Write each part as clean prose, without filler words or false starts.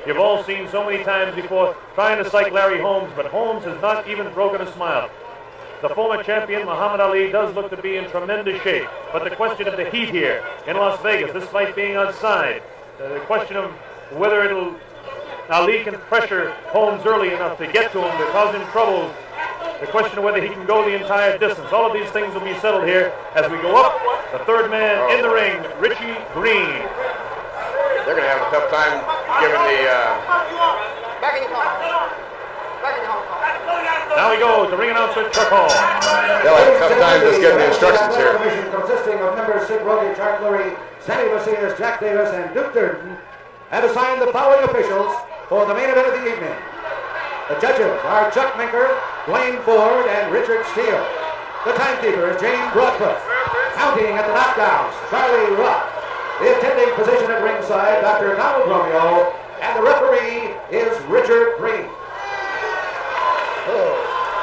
you've all seen so many times before trying to psych Larry Holmes, but Holmes has not even broken a smile. The former champion, Muhammad Ali, does look to be in tremendous shape, but the question of the heat here in Las Vegas, this fight being outside, the question of whether Ali can pressure Holmes early enough to get to him, to cause him trouble, the question of whether he can go the entire distance, all of these things will be settled here as we go up. The third man in the ring, Richie Green. They're going to have a tough time given the... Now we go to ring announcer Chuck Hall. They'll have a tough time just getting the instructions here. Consisting of members Sid Rogie, Charles Lurie, Sammy Macias, Jack Davis, and Duke Durden, have assigned the following officials for the main event of the evening. The judges are Chuck Minker, Blaine Ford, and Richard Steele. The timekeeper is Jane Broadfoot. Counting at the knockdowns, Charlie Rupp. The attending physician at ringside, Dr. Donald Romeo, and the referee is Richard Green.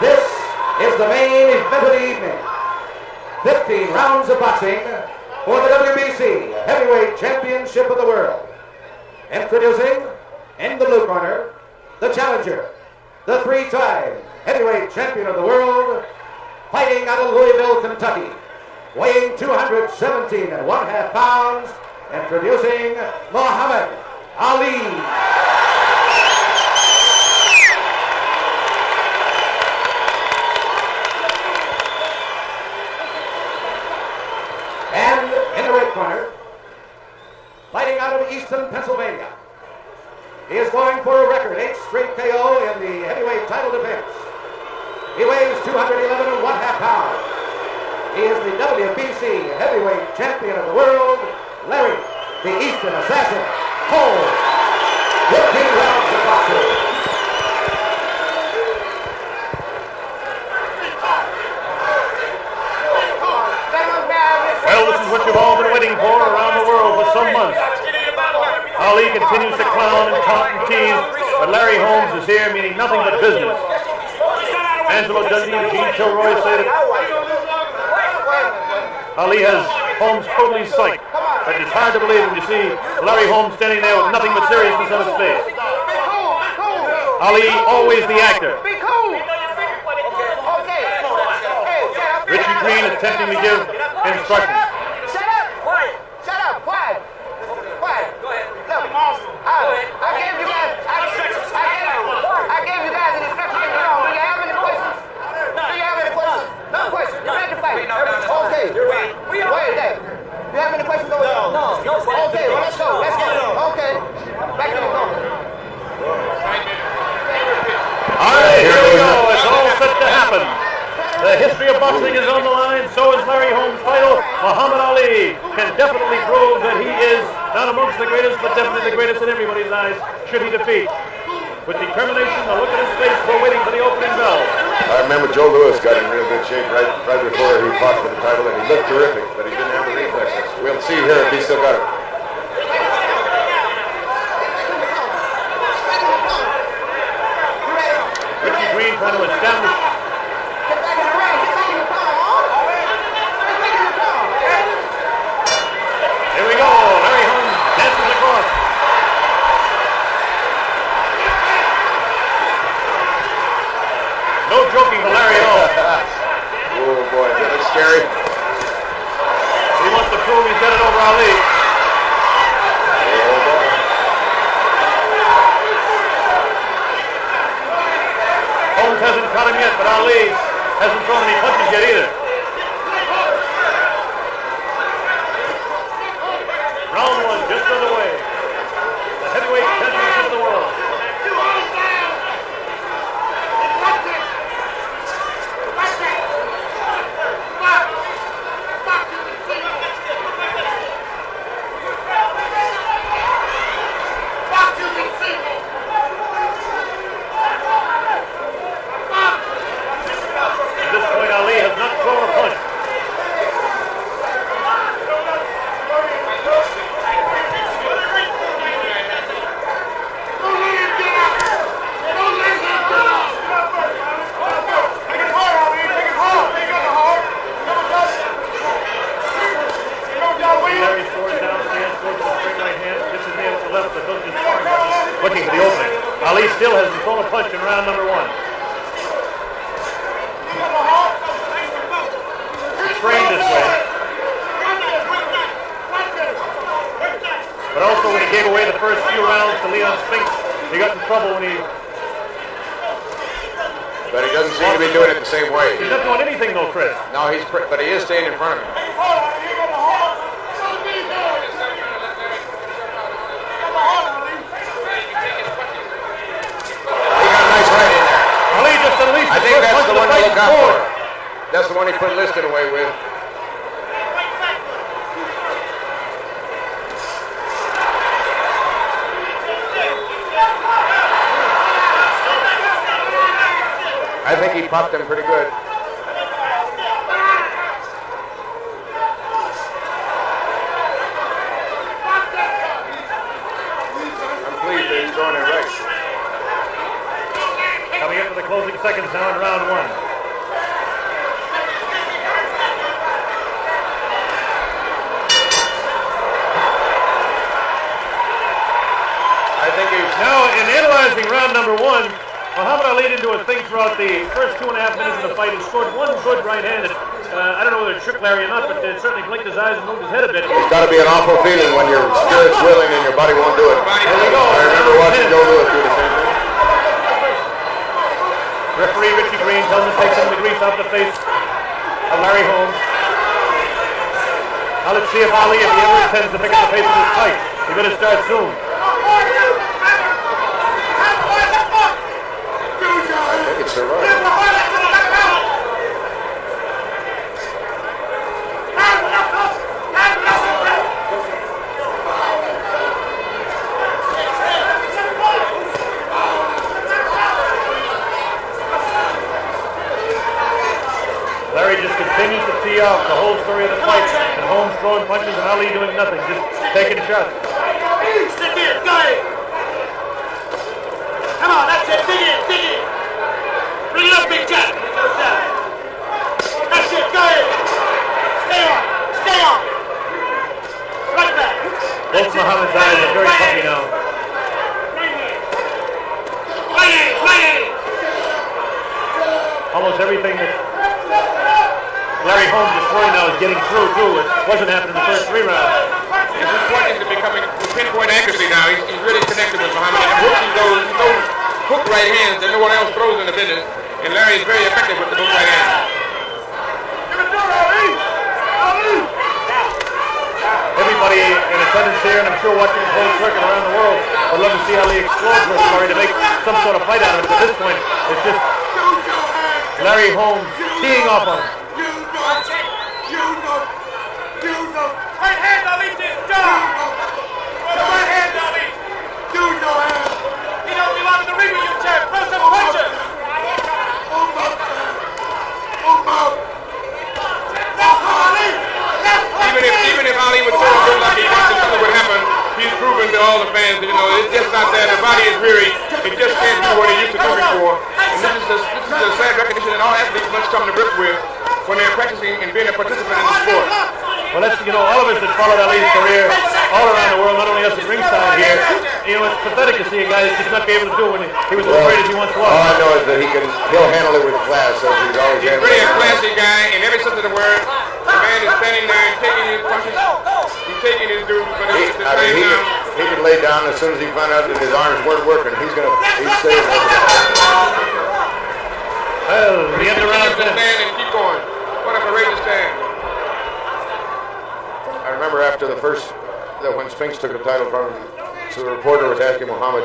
This is the main event of the evening. 15 rounds of boxing for the WBC Heavyweight Championship of the World. Introducing, in the blue corner, the challenger, the three-time heavyweight champion of the world, fighting out of Louisville, Kentucky, weighing 217 and 1/2 pounds, introducing Muhammad Ali. And in the red corner, fighting out of Easton, Pennsylvania, he is going for a record 8 straight KO in the heavyweight title defense. He weighs 211 and 1/2 pounds. He is the WBC heavyweight champion of the world, Larry, the Eastern Assassin, Holmes. 15 rounds of boxing. Well, this is what you've all been waiting for around the world for some months. Ali continues to clown and taunt and tease, but Larry Holmes is here meaning nothing but business. Angelo Dundee and Gene Kilroy say that Ali has Holmes totally psyched. But it's hard to believe when you see Larry Holmes standing there with nothing but seriousness on his face. Ali, always the actor. Richie Green attempting to give instructions. Shut up! Quiet! Shut up! Quiet! Quiet! Go ahead. Look, I gave you guys an instruction. Do you have any questions? No questions. You're ready to fight. Okay. Wait there. Do you have any questions over there? No. Okay, well, let's go. Okay. Back to the corner. All right, here we go. It's all set to happen. The history of boxing is on the line, so is Larry Holmes' title. Muhammad Ali can definitely prove that he is not amongst the greatest, but definitely the greatest in everybody's eyes, should he defeat. With determination, a look at his face, we're waiting for the opening bell. I remember Joe Louis got in real good shape right before he fought for the title, and he looked terrific, but he didn't have the reflexes. We'll see here if he still got it. Richie Green trying to establish. Here we go. Larry Holmes dances across. No joking for Larry at all. Oh boy, that looks scary. He wants to prove he's got it over Ali. Oh boy. Holmes hasn't caught him yet, but Ali hasn't thrown any punches yet either. Round one just underway. The heavyweight championship of the world. At this point, Ali has not thrown looking for the opening. Ali still hasn't thrown a punch in round number one. He's trained this way. But also when he gave away the first few rounds to Leon Spinks, he got in trouble when he... But he doesn't seem to be doing it the same way. He's not doing anything though, Chris. No, but he is staying in front of him. He got a nice right in there. Ali just unleashed I think that's the one to look out for. That's the one he put Liston away with. I think he popped him pretty good. I'm pleased that he's throwing it right. Coming up to the closing seconds now in round one. I think he's... Now, in analyzing round number one, Muhammad Ali didn't do a thing throughout the first 2.5 minutes of the fight. He scored one good right-handed. I don't know whether it tricked Larry or not, but it certainly blinked his eyes and moved his head a bit. It's got to be an awful feeling when your spirit's willing and your body won't do it. Here we go. I remember watching Joe Louis do the same thing. Referee Richie Green tells him to take some of the grease off the face of Larry Holmes. Now let's see if Ali, if he ever intends to pick up the pace of this fight. He better start soon. I think it's survived. Larry just continues to tee out the whole story of the fight. And Holmes throwing punches and Ali doing nothing, just taking shots. Stick in, go ahead. Come on, that's it, dig in, dig in. Bring it up, Big Jack. It goes down. That's it, go ahead. Stay on, stay on. Right back. Both Muhammad's eyes are very puffy now. Right hands, right hands. Almost everything that Larry Holmes is throwing now is getting through, too. It wasn't happening in the first 3 rounds. His point is becoming with pinpoint accuracy now. He's really connected with Muhammad. And hooks those hook right hands that no one else throws in the business. And Larry is very effective with the hook right hands. Everybody in attendance here, and I'm sure watching the whole circuit around the world, would love to see Ali explode for a story to make some sort of fight out of it. But at this point, it's just Larry Holmes teeing off on him. Right hand, Ali, just jump. Right hand, Ali. He don't belong in the ring with you, champ. Throw some punches. Even if Ali would throw a good lucky punch and something would happen, he's proven to all the fans that, it's just not that. The body is weary. It just can't do what it used to do before. And this is the sad recognition that all athletes must come to grips with when they're practicing and being a participant in the sport. Well, that's, all of us that followed Ali's career all around the world, not only us at ringside here, it's pathetic to see a guy just not be able to do what he was as great as he once was. All I know is that he'll handle it with class, as he's always handled it. He's really a classy guy in every sense of the word. The man is standing there and taking his punches. He's taking his dues, but at the same time, he could lay down as soon as he found out that his arms weren't working. He's saving it. Well, the end of round 10. Stand and keep going. What a courageous stand. I remember after when Spinks took the title from him, so the reporter was asking Muhammad,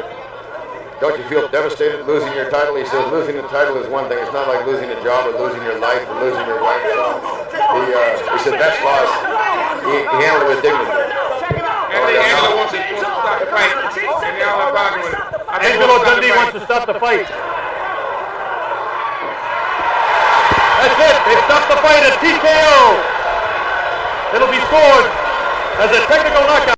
don't you feel devastated losing your title? He said, losing the title is one thing. It's not like losing a job or losing your life or losing your wife. He said, that's loss. He handled it with dignity. Angelo wants to stop the fight. Angelo Dundee wants to stop the fight. That's it. They stopped the fight at TKO. It'll be scored as a technical knockout.